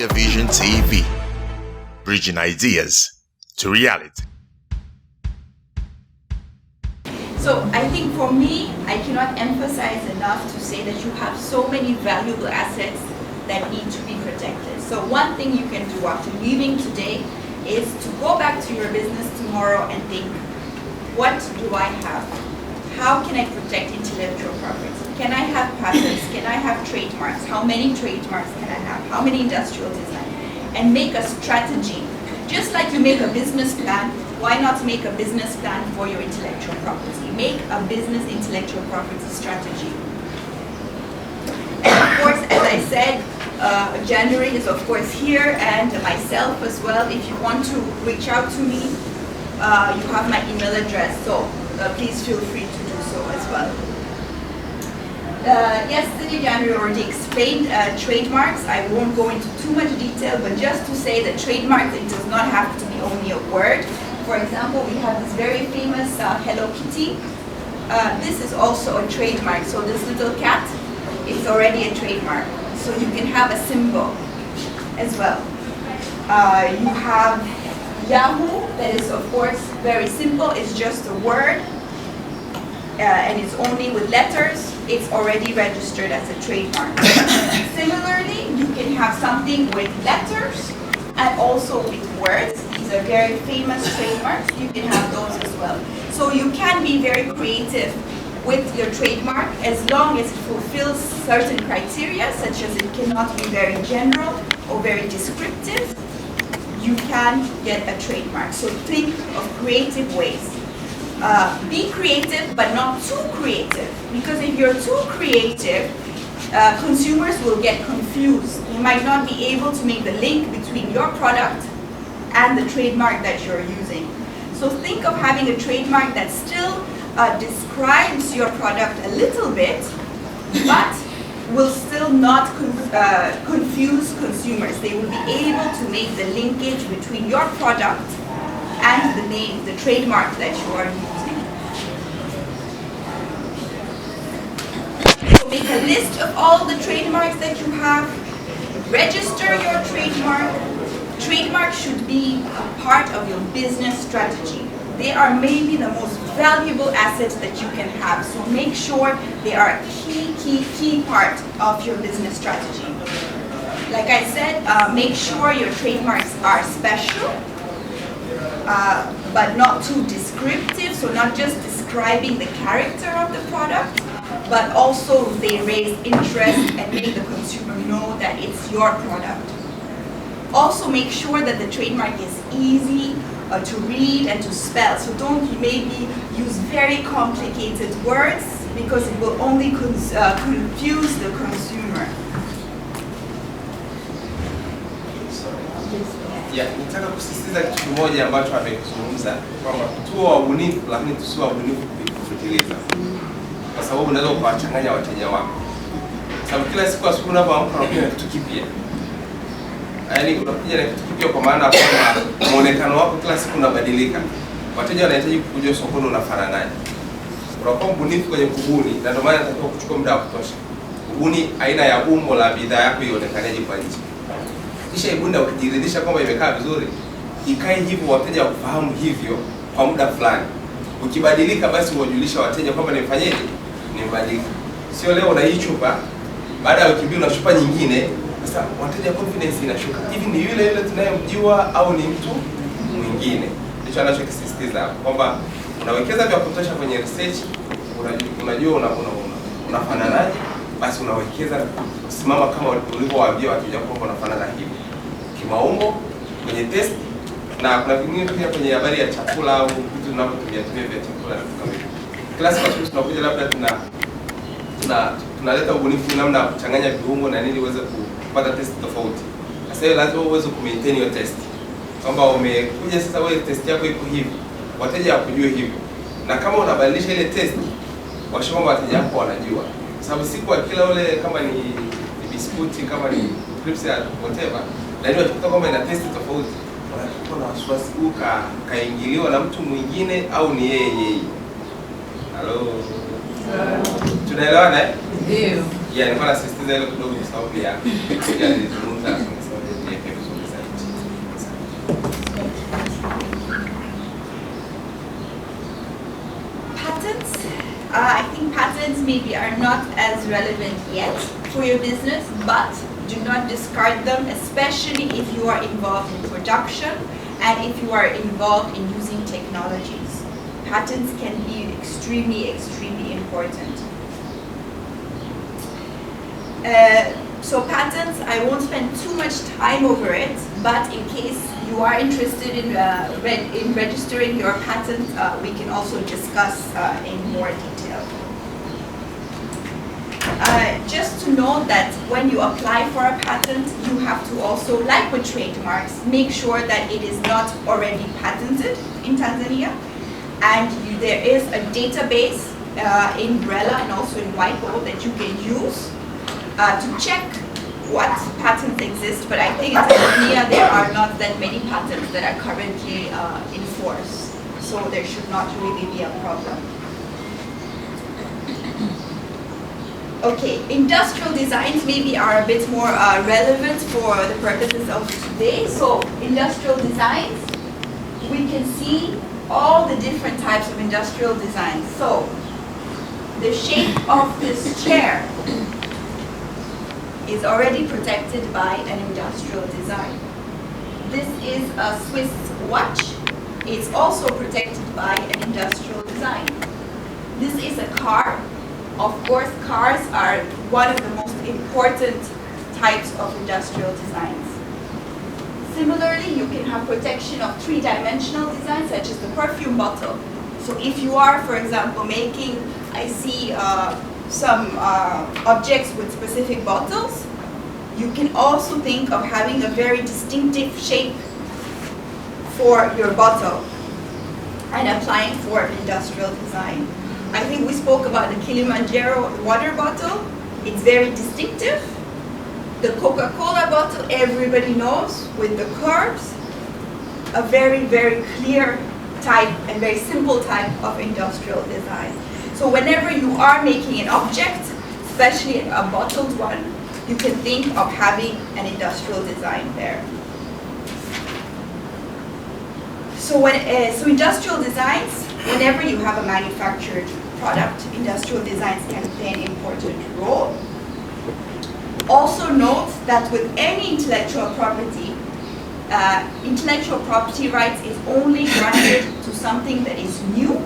Clear Vision TV, bridging ideas to reality. So I think for me, I cannot emphasize enough to say that you have so many valuable assets that need to be protected. So one thing you can do after leaving today is to go back to your business tomorrow and think, what do I have? How can I protect intellectual property? Can I have patents? Can I have trademarks? How many trademarks can I have? How many industrial design? And make a strategy. Just like you make a business plan, why not make a business plan for your intellectual property? Make a business intellectual property strategy. And of course, as I said, January is of course here, and myself as well. If you want to reach out to me, you have my email address, so please feel free to do so as well. Yesterday, January already explained trademarks. I won't go into too much detail, but just to say that trademarks, it does not have to be only a word. For example, we have this very famous Hello Kitty. This is also a trademark. So this little cat is already a trademark. So you can have a symbol as well. You have Yahoo, that is of course very simple. It's just a word. And it's only with letters, it's already registered as a trademark. Similarly, you can have something with letters and also with words. These are very famous trademarks. You can have those as well. So you can be very creative with your trademark as long as it fulfills certain criteria, such as it cannot be very general or very descriptive. You can get a trademark. So think of creative ways. Be creative, but not too creative, because if you're too creative, consumers will get confused. They might not be able to make the link between your product and the trademark that you're using. So think of having a trademark that still describes your product a little bit, but will still not confuse consumers. They will be able to make the linkage between your product and the name, the trademark that you are using. So make a list of all the trademarks that you have. Register your trademark. Trademarks should be a part of your business strategy. They are maybe the most valuable assets that you can have. So make sure they are a key part of your business strategy. Like I said, make sure your trademarks are special, but not too descriptive, so not just describing the character of the product, but also they raise interest and make the consumer know that it's your product. Also make sure that the trademark is easy to read and to spell, so don't maybe use very complicated words, because it will only confuse the consumer. Yeah, nitaka kusisitiza kitu kimoja ambacho amekizungumza kwamba tuwe wabunifu, lakini tusiwe wabunifu kupitiliza, kwa sababu unaweza kuwachanganya wateja wako. Sababu kila siku asubuhi unapoamka unakuja na kitu kipya. Yaani unakuja na kitu kipya kwa maana kwamba muonekano wako kila siku unabadilika. Wateja wanahitaji kujua sokoni unafananaje. Unakuwa mbunifu kwenye kubuni, na ndio maana unatakiwa kuchukua muda wa kutosha. Kubuni aina ya umbo la bidhaa yako ionekanaje kwa nje. Kisha ibunda ukijiridhisha kwamba imekaa vizuri, ikae hivyo wateja wakufahamu hivyo kwa muda fulani. Ukibadilika basi uwajulisha wateja kwamba nimefanyaje? Nimebadilika. Sio leo una hii chupa, baada ya wiki mbili una chupa nyingine, sasa wateja confidence inashuka. Hivi ni yule tunayemjua au ni mtu mwingine? Ndicho anachokisisitiza hapo kwamba unawekeza vya kutosha kwenye research, unajua unafananaje, basi unawekeza kusimama kama ulivyowaambia wateja kwamba unafanana hivi kimaumbo kwenye test. Na kuna vingine pia kwenye habari ya chakula au vitu tunavyotumia vya chakula kama hivi. Kila siku tunakuja labda tunaleta ubunifu namna ya kuchanganya viungo na nini uweze kupata test tofauti. Sasa hiyo lazima uweze kumaintain your test. Kwamba umekuja sasa wewe test yako iko hivi, wateja wakujue hivyo. Na kama unabadilisha ile test, washomba wateja wako wanajua. Sababu siku kila ule kama ni biskuti, kama ni clips ya whatever, lakini wakikuta kwamba ina test tofauti, wanakuwa na wasiwasi kaingiliwa na mtu mwingine au ni yeye. Hello. Tunaelewana eh? Ndio. Yeah, nilikuwa nasisitiza ile kidogo kwa sababu ya nilizungumza kwa sababu ya I think patents maybe are not as relevant yet for your business, but do not discard them, especially if you are involved in production and if you are involved in using technologies. Patents can be extremely, extremely important. So patents, I won't spend too much time over it, but in case you are interested in registering your patent, we can also discuss in more detail. Just to note that when you apply for a patent, you have to also, like with trademarks, make sure that it is not already patented in Tanzania. And there is a database in BRELA and also in Wipo that you can use to check what patents exist, but I think in Tanzania there are not that many patents that are currently in force, so there should not really be a problem. Okay, industrial designs maybe are a bit more relevant for the purposes of today. So industrial designs, we can see all the different types of industrial designs. So the shape of this chair is already protected by an industrial design. This is a Swiss watch. It's also protected by an industrial design. This is a car. Of course, cars are one of the most important types of industrial designs. Similarly, you can have protection of three-dimensional designs, such as the perfume bottle. So if you are, for example, making, I see some objects with specific bottles, you can also think of having a very distinctive shape for your bottle and applying for industrial design. I think we spoke about the Kilimanjaro water bottle. It's very distinctive. The Coca-Cola bottle, everybody knows, with the curves, a very, very clear type and very simple type of industrial design. So whenever you are making an object, especially a bottled one, you can think of having an industrial design there. So industrial designs, whenever you have a manufactured product, industrial designs can play an important role. Also note that with any intellectual property rights is only granted to something that is new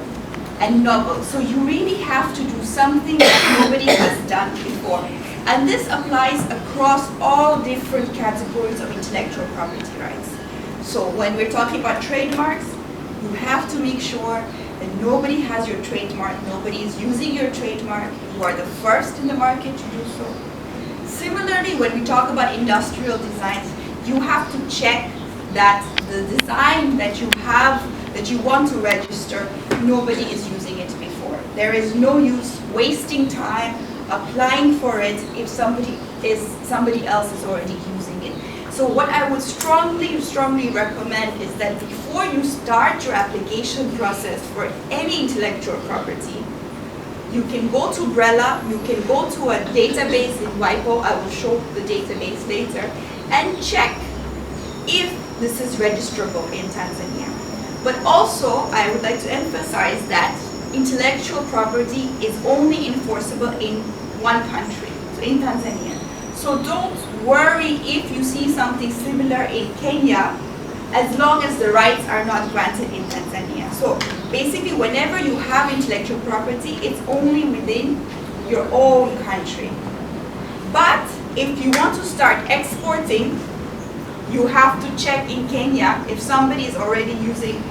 and novel. So you really have to do something that nobody has done before. And this applies across all different categories of intellectual property rights. So when we're talking about trademarks, you have to make sure that nobody has your trademark, nobody is using your trademark, you are the first in the market to do so. Similarly, when we talk about industrial designs, you have to check that the design that you have, that you want to register, nobody is using it before. There is no use wasting time applying for it if somebody else is already using it. So what I would strongly recommend is that before you start your application process for any intellectual property, you can go to BRELA, you can go to a database in Wipo, I will show the database later, and check if this is registrable in Tanzania. But also, I would like to emphasize that intellectual property is only enforceable in one country, so in Tanzania. So don't worry if you see something similar in Kenya, as long as the rights are not granted in Tanzania. So basically, whenever you have intellectual property, it's only within your own country. But if you want to start exporting, you have to check in Kenya if somebody is already using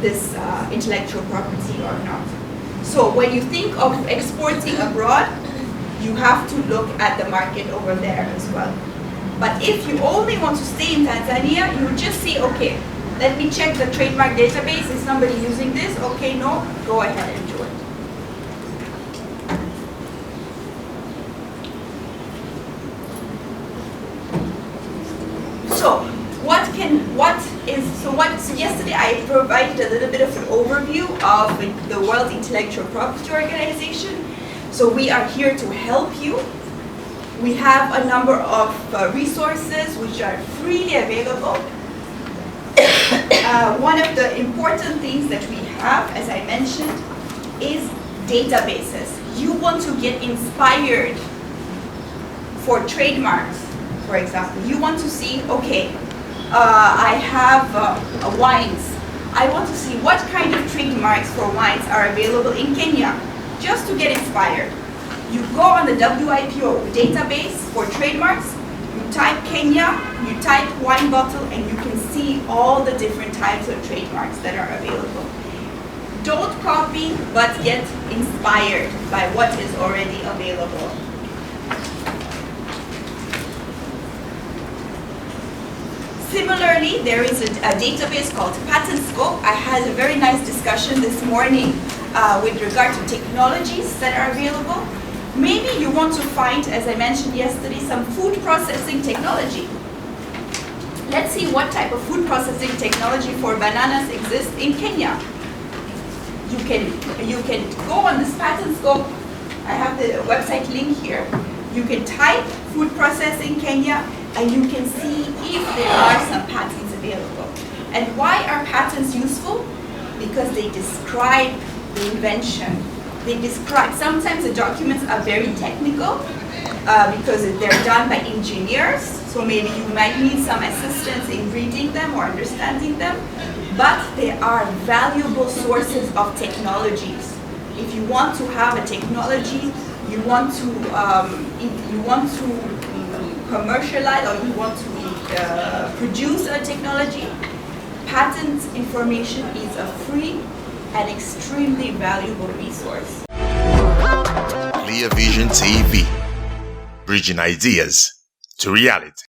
this intellectual property or not. So when you think of exporting abroad, you have to look at the market over there as well. But if you only want to stay in Tanzania, you would just say, okay, let me check the trademark database. Is somebody using this? Okay, no, go ahead and do it. So yesterday I provided a little bit of an overview of the World Intellectual Property Organization. So we are here to help you. We have a number of resources which are freely available. One of the important things that we have, as I mentioned, is databases. You want to get inspired for trademarks, for example. You want to see, okay, I have wines. I want to see what kind of trademarks for wines are available in Kenya, just to get inspired. You go on the WIPO database for trademarks, you type Kenya, you type wine bottle, and you can see all the different types of trademarks that are available. Don't copy, but get inspired by what is already available. Similarly, there is a database called Patent Scope. I had a very nice discussion this morning with regard to technologies that are available. Maybe you want to find, as I mentioned yesterday, some food processing technology. Let's see what type of food processing technology for bananas exists in Kenya. You can go on this Patent Scope. I have the website link here. You can type food processing Kenya, and you can see if there are some patents available. And why are patents useful? Because they describe the invention. They describe, sometimes the documents are very technical because they're done by engineers, so maybe you might need some assistance in reading them or understanding them, but they are valuable sources of technologies. If you want to have a technology, you want to commercialize, or you want to produce a technology, patent information is a free and extremely valuable resource. Clear Vision TV, bridging ideas to reality.